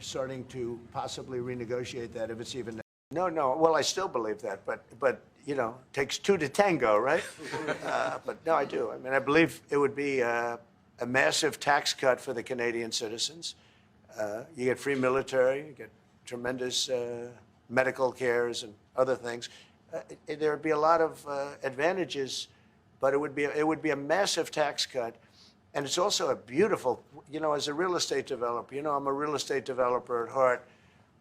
starting to possibly renegotiate that if it's even. No. Well, I still believe that, but you know, it takes two to tango, right? But no, I do. I mean, I believe it would be a massive tax cut for the Canadian citizens. You get free military, you get tremendous medical cares and other things. There would be a lot of advantages, but it would be a massive tax cut. And it's also a beautiful, you know, as a real estate developer, you know, I'm a real estate developer at heart.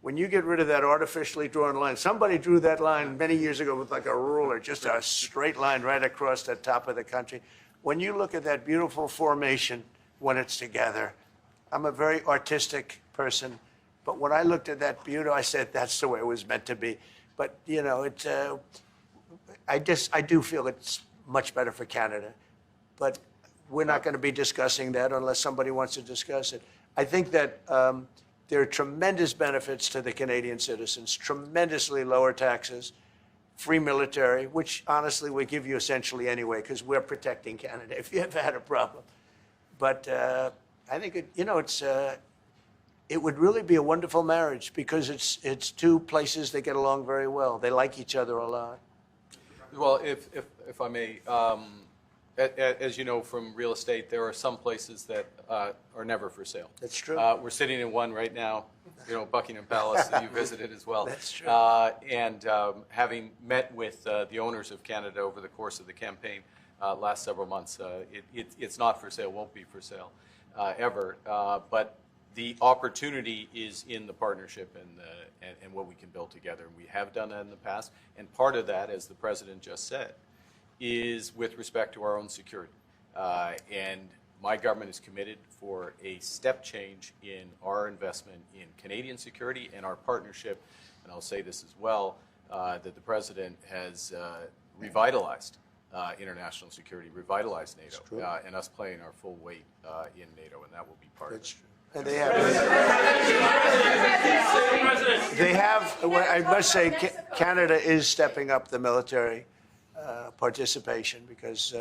When you get rid of that artificially drawn line, somebody drew that line many years ago with like a ruler, just a straight line right across the top of the country. When you look at that beautiful formation when it's together, I'm a very artistic person, but when I looked at that beauty, I said, that's the way it was meant to be. But, you know, I do feel it's much better for Canada. But we're not going to be discussing that unless somebody wants to discuss it. I think that there are tremendous benefits to the Canadian citizens, tremendously lower taxes, free military, which honestly we give you essentially anyway because we're protecting Canada if you ever had a problem. But I think it would really be a wonderful marriage because it's two places that get along very well. They like each other a lot. Well, if I may, as you know from real estate, there are some places that are never for sale. That's true. We're sitting in one right now, you know, Buckingham Palace that you visited as well. That's true. And having met with the owners of Canada over the course of the campaign last several months, it's not for sale, won't be for sale ever. But the opportunity is in the partnership and what we can build together. And we have done that in the past. And part of that, as the President just said, is with respect to our own security. And my government is committed for a step change in our investment in Canadian security and our partnership, and I'll say this as well, that the President has revitalized international security, revitalized NATO, and us playing our full weight in NATO, and that will be part of it. True. And they have, I must say, Canada is stepping up the military participation because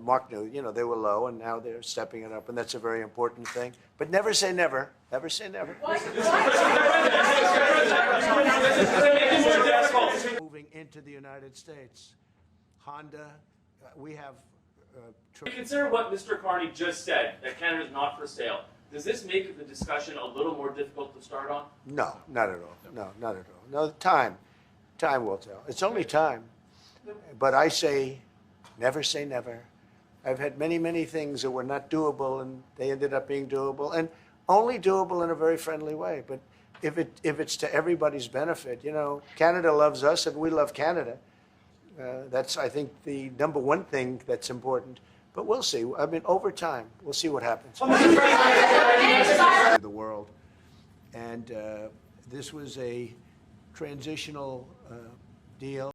Mark knew, you know, they were low and now they're stepping it up, and that's a very important thing. But never say never. Never say never. Moving into the United States, Honda, we have. If you consider what Mr. Carney just said, that Canada is not for sale, does this make the discussion a little more difficult to start on? No, not at all. No, not at all. No, time will tell. It's only time. But I say never. I've had many things that were not doable, and they ended up being doable, and only doable in a very friendly way. But if it's to everybody's benefit, you know, Canada loves us and we love Canada. That's, I think, the number one thing that's important. But we'll see. I mean, over time, we'll see what happens. The world. And this was a transitional deal.